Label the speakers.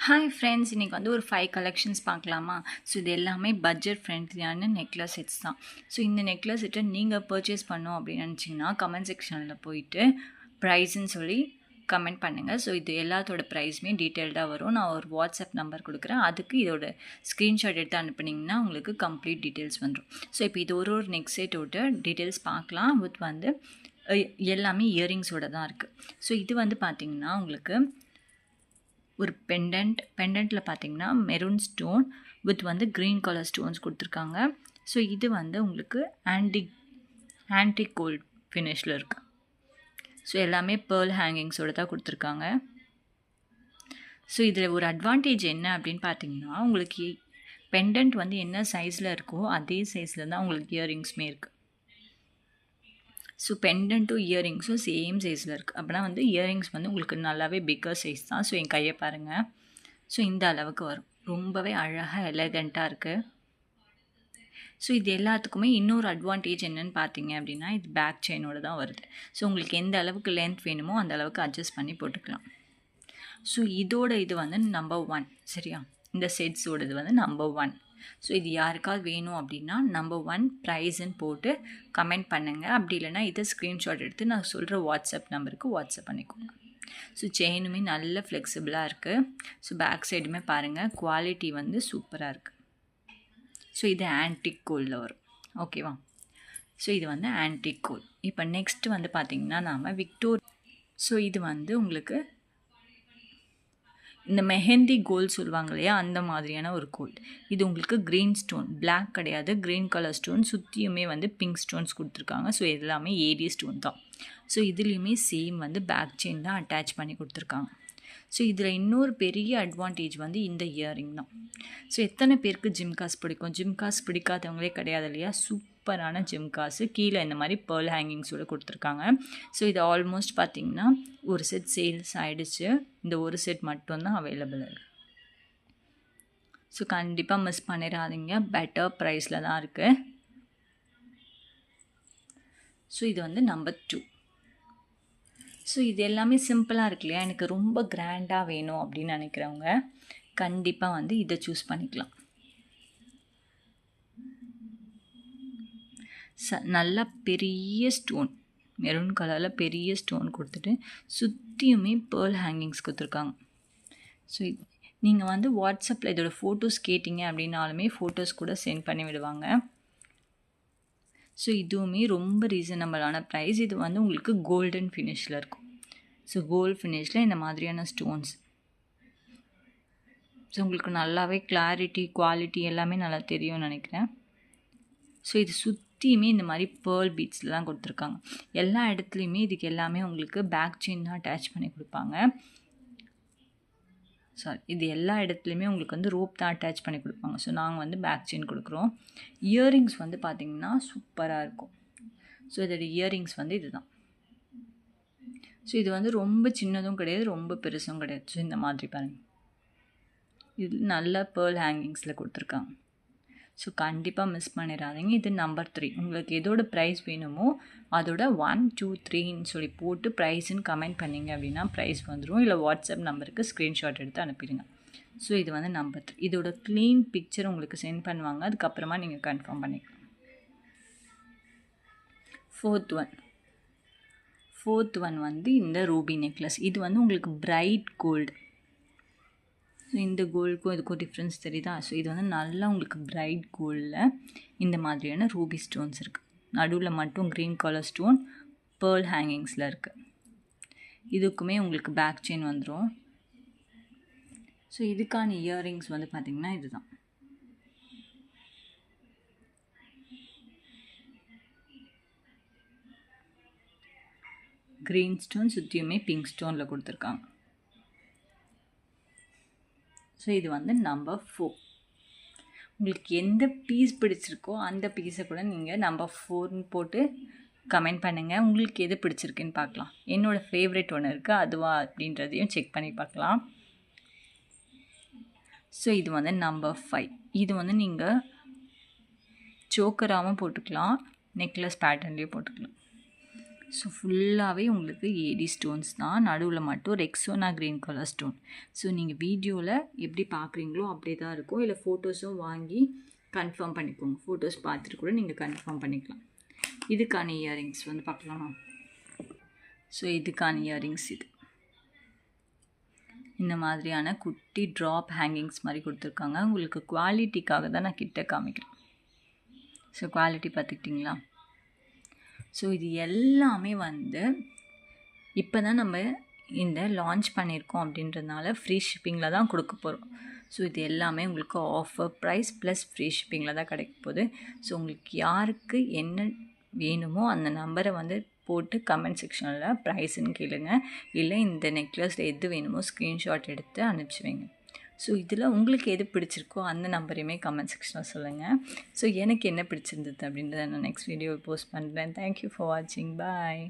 Speaker 1: Hi friends, இன்றைக்கி வந்து ஒரு 5 கலெக்ஷன்ஸ் பார்க்கலாமா? ஸோ இது எல்லாமே பட்ஜெட் ஃப்ரெண்ட்லியான நெக்லஸ் செட்ஸ் தான். ஸோ இந்த நெக்லஸ் செட்டை நீங்கள் பர்ச்சேஸ் பண்ணோம் அப்படின்னு நினச்சிங்கன்னா கமெண்ட் செக்ஷனில் போயிட்டு ப்ரைஸ்ன்னு சொல்லி கமெண்ட் பண்ணுங்கள். ஸோ இது எல்லாத்தோட ப்ரைஸுமே டீட்டெயில்டாக வரும். நான் ஒரு வாட்ஸ்அப் நம்பர் கொடுக்குறேன், அதுக்கு இதோட ஸ்க்ரீன்ஷாட் எடுத்து அனுப்புனீங்கன்னா உங்களுக்கு கம்ப்ளீட் டீட்டெயில்ஸ் வந்துடும். ஸோ இப்போ இது ஒரு நெக் செட்டோட டீட்டெயில்ஸ் பார்க்கலாம். வித் வந்து எல்லாமே இயரிங்ஸோட தான் இருக்குது. ஸோ இது வந்து பார்த்திங்கன்னா உங்களுக்கு ஒரு பெண்டன்ட்டில் பார்த்தீங்கன்னா மெரூன் ஸ்டோன் வித் வந்து க்ரீன் கலர் ஸ்டோன்ஸ் கொடுத்துருக்காங்க. ஸோ இது வந்து உங்களுக்கு ஆன்டிக் கோல்ட் ஃபினிஷில் இருக்குது. ஸோ எல்லாமே பேர்ல் ஹேங்கிங்ஸோடு தான் கொடுத்துருக்காங்க. ஸோ இதில் ஒரு அட்வான்டேஜ் என்ன அப்படின்னு பார்த்தீங்கன்னா, உங்களுக்கு பெண்டன்ட் வந்து என்ன சைஸில் இருக்கோ அதே சைஸில் தான் உங்களுக்கு இயரிங்ஸுமே இருக்குது. ஸோ பெண்டன்ட்டும் இயரிங்ஸும் சேம் சைஸில் இருக்குது. அப்படின்னா வந்து இயரிங்ஸ் வந்து உங்களுக்கு நல்லாவே பிக்கர் சைஸ் தான். ஸோ என் கையை பாருங்கள். ஸோ இந்த அளவுக்கு வரும். ரொம்பவே அழகாக எலகண்ட்டாக இருக்குது. ஸோ இது எல்லாத்துக்குமே இன்னொரு அட்வான்டேஜ் என்னென்னு பார்த்தீங்க அப்படின்னா, இது பேக் செயினோடு தான் வருது. ஸோ உங்களுக்கு எந்த அளவுக்கு லென்த் வேணுமோ அந்த அளவுக்கு அட்ஜஸ்ட் பண்ணி போட்டுக்கலாம். ஸோ இதோட இது வந்து நம்பர் 1 சரியா? இந்த செட்ஸோட இது வந்து நம்பர் 1. ஸோ இது யாருக்காவது வேணும் அப்படின்னா நம்பர் 1 ப்ரைஸ்ன்னு போட்டு கமெண்ட் பண்ணுங்கள். அப்படி இல்லைனா இதை ஸ்க்ரீன்ஷாட் எடுத்து நான் சொல்கிற வாட்ஸ்அப் நம்பருக்கு வாட்ஸ்அப் பண்ணிக்கோங்க. ஸோ செயினுமே நல்ல ஃப்ளெக்சிபிளாக இருக்குது. ஸோ பேக் சைடுமே பாருங்கள், குவாலிட்டி வந்து சூப்பராக இருக்குது. ஸோ இது ஆன்டிக் கோல்டில் வரும். ஓகேவா? ஸோ இது வந்து ஆன்டிக் கோல்ட். இப்போ நெக்ஸ்ட்டு வந்து பார்த்திங்கன்னா நாம் ஸோ இது வந்து உங்களுக்கு இந்த மெஹந்தி கோல்டு சொல்லுவாங்க இல்லையா, அந்த மாதிரியான ஒரு கோல்டு. இது உங்களுக்கு க்ரீன் ஸ்டோன், பிளாக் கிடையாது, க்ரீன் கலர் ஸ்டோன், சுற்றியுமே வந்து பிங்க் ஸ்டோன்ஸ் கொடுத்துருக்காங்க. ஸோ எல்லாமே ஏடி ஸ்டோன் தான். ஸோ இதுலேயுமே சேம் வந்து பேக் செயின் தான் அட்டாச் பண்ணி கொடுத்துருக்காங்க. ஸோ இதில் இன்னொரு பெரிய அட்வான்டேஜ் வந்து இந்த இயரிங் தான். ஸோ எத்தனை பேருக்கு ஜிம்காஸ் பிடிக்கும்? ஜிம்காஸ் பிடிக்காதவங்களே கிடையாது இல்லையா? சூப்பரான ஜிம்காஸு கீழே இந்த மாதிரி பேர்ல் ஹேங்கிங்ஸோடு கொடுத்துருக்காங்க. ஸோ இது ஆல்மோஸ்ட் பார்த்திங்கன்னா ஒரு செட் சேல்ஸ் ஆகிடுச்சு. இந்த ஒரு செட் மட்டும்தான் அவைலபிள் இருக்குது. ஸோ கண்டிப்பாக மிஸ் பண்ணிடாதீங்க, பெட்டர் ப்ரைஸில் தான் இருக்குது. ஸோ இது வந்து நம்பர் 2. ஸோ இது எல்லாமே சிம்பிளாக இருக்கு இல்லையா? எனக்கு ரொம்ப கிராண்டாக வேணும் அப்படின்னு நினைக்கிறவங்க கண்டிப்பாக வந்து இதை சூஸ் பண்ணிக்கலாம். நல்லா பெரிய ஸ்டோன், மெரூன் கலரில் பெரிய ஸ்டோன் கொடுத்துட்டு சுற்றியுமே பேர்ல் ஹேங்கிங்ஸ் கொடுத்துருக்காங்க. ஸோ நீங்கள் வந்து வாட்ஸ்அப்பில் இதோட ஃபோட்டோஸ் கேட்டிங்க அப்படின்னாலுமே ஃபோட்டோஸ் கூட சென்ட் பண்ணி விடுவாங்க. ஸோ இதுவுமே ரொம்ப ரீசனபிளான ப்ரைஸ். இது வந்து உங்களுக்கு கோல்டன் ஃபினிஷில் இருக்கும். ஸோ கோல்டு ஃபினிஷில் இந்த மாதிரியான ஸ்டோன்ஸ். ஸோ உங்களுக்கு நல்லாவே கிளாரிட்டி, குவாலிட்டி எல்லாமே நல்லா தெரியும்னு நினைக்கிறேன். ஸோ இது சுற்றியுமே இந்த மாதிரி பேர்ல் பீட்ஸில் தான் கொடுத்துருக்காங்க. எல்லா இடத்துலையுமே இதுக்கு எல்லாமே உங்களுக்கு பேக் செயின் தான் அட்டாச் பண்ணி கொடுப்பாங்க. இது எல்லா இடத்துலையுமே உங்களுக்கு வந்து ரோப் தான் அட்டாச் பண்ணி கொடுப்பாங்க. ஸோ நாங்கள் வந்து பேக் செயின் கொடுக்குறோம். இயரிங்ஸ் வந்து பார்த்திங்கன்னா சூப்பராக இருக்கும். ஸோ இதோட இயரிங்ஸ் வந்து இது தான். ஸோ இது வந்து ரொம்ப சின்னதும் கிடையாது, ரொம்ப பெருசும் கிடையாது. ஸோ இந்த மாதிரி பாருங்கள், இது நல்ல பேர்ல் ஹேங்கிங்ஸில் கொடுத்துருக்காங்க. ஸோ கண்டிப்பாக மிஸ் பண்ணிடாதீங்க. இது நம்பர் 3. உங்களுக்கு எதோட ப்ரைஸ் வேணுமோ அதோட 1, 2, 3ன்னு சொல்லி போட்டு ப்ரைஸ்ன்னு கமெண்ட் பண்ணிங்க அப்படின்னா ப்ரைஸ் வந்துடும். இல்லை வாட்ஸ்அப் நம்பருக்கு ஸ்க்ரீன்ஷாட் எடுத்து அனுப்பிடுங்க. ஸோ இது வந்து நம்பர் 3. இதோட க்ளீன் பிக்சர் உங்களுக்கு சென்ட் பண்ணுவாங்க, அதுக்கப்புறமா நீங்கள் கன்ஃபார்ம் பண்ணிக்கலாம். ஃபோர்த் ஒன் வந்து இந்த ரூபி நெக்லஸ். இது வந்து உங்களுக்கு பிரைட் கோல்டு. ஸோ இந்த கோல்டுக்கும் இதுக்கும் டிஃப்ரென்ஸ் தெரியுதா? ஸோ இது வந்து நல்லா உங்களுக்கு பிரைட் கோல்டில் இந்த மாதிரியான ரூபி ஸ்டோன்ஸ் இருக்குது. நடுவில் மட்டும் க்ரீன் கலர் ஸ்டோன் பேர்ல் ஹேங்கிங்ஸில் இருக்குது. இதுக்குமே உங்களுக்கு பேக் செயின் வந்துடும். ஸோ இதுக்கான இயரிங்ஸ் வந்து பார்த்திங்கன்னா இதுதான். க்ரீன் ஸ்டோன் சுற்றியுமே பிங்க் ஸ்டோனில் கொடுத்துருக்காங்க. ஸோ இது வந்து நம்பர் 4. உங்களுக்கு எந்த பீஸ் பிடிச்சிருக்கோ அந்த பீஸை கூட நீங்கள் நம்பர் 4ன்னு போட்டு கமெண்ட் பண்ணுங்கள். உங்களுக்கு எது பிடிச்சிருக்குன்னு பார்க்கலாம். என்னோடய ஃபேவரட் ஒன்று இருக்குது, அதுவா அப்படின்றதையும் செக் பண்ணி பார்க்கலாம். ஸோ இது வந்து நம்பர் 5. இது வந்து நீங்கள் சோக்கராகவும் போட்டுக்கலாம், நெக்லஸ் பேட்டர்ன்லேயும் போட்டுக்கலாம். ஸோ ஃபுல்லாகவே உங்களுக்கு ஏடி ஸ்டோன்ஸ் தான், நடுவில் மட்டும் Rexona green colour stone. So நீங்கள் வீடியோவில் எப்படி பார்க்குறீங்களோ அப்படியே தான் இருக்கும். இல்லை ஃபோட்டோஸும் வாங்கி கன்ஃபார்ம் பண்ணிக்கோங்க. ஃபோட்டோஸ் பார்த்துட்டு கூட நீங்கள் கன்ஃபார்ம் பண்ணிக்கலாம். இதுக்கான இயரிங்ஸ் வந்து பார்க்கலாமா? ஸோ இதுக்கான இயரிங்ஸ் இது இந்த மாதிரியான குட்டி ட்ராப் ஹேங்கிங்ஸ் மாதிரி கொடுத்துருக்காங்க. உங்களுக்கு குவாலிட்டிக்காக தான் நான் கிட்ட காமிக்கிறேன். So quality பார்த்துக்கிட்டிங்களா? ஸோ இது எல்லாமே வந்து இப்போ தான் நம்ம இந்த லான்ச் பண்ணியிருக்கோம் அப்படின்றதுனால ஃப்ரீ ஷிப்பிங்கில் தான் கொடுக்க போகிறோம். ஸோ இது எல்லாமே உங்களுக்கு ஆஃபர் ப்ரைஸ் ப்ளஸ் ஃப்ரீ ஷிப்பிங்கில் தான் கிடைக்க போகுது. ஸோ உங்களுக்கு யாருக்கு என்ன வேணுமோ அந்த நம்பரை வந்து போட்டு கமெண்ட் செக்ஷனில் ப்ரைஸ்ன்னு கேளுங்க. இல்லை இந்த நெக்லஸில் எது வேணுமோ ஸ்க்ரீன்ஷாட் எடுத்து அனுப்பிச்சி வைங்க. ஸோ இதில் உங்களுக்கு எது பிடிச்சிருக்கோ அந்த நம்பரையுமே கமெண்ட் செக்ஷனில் சொல்லுங்கள். ஸோ எனக்கு என்ன பிடிச்சிருந்தது அப்படின்றத நான் நெக்ஸ்ட் வீடியோ போஸ்ட் பண்ணுறேன். தேங்க்யூ ஃபார் வாட்சிங். பாய்.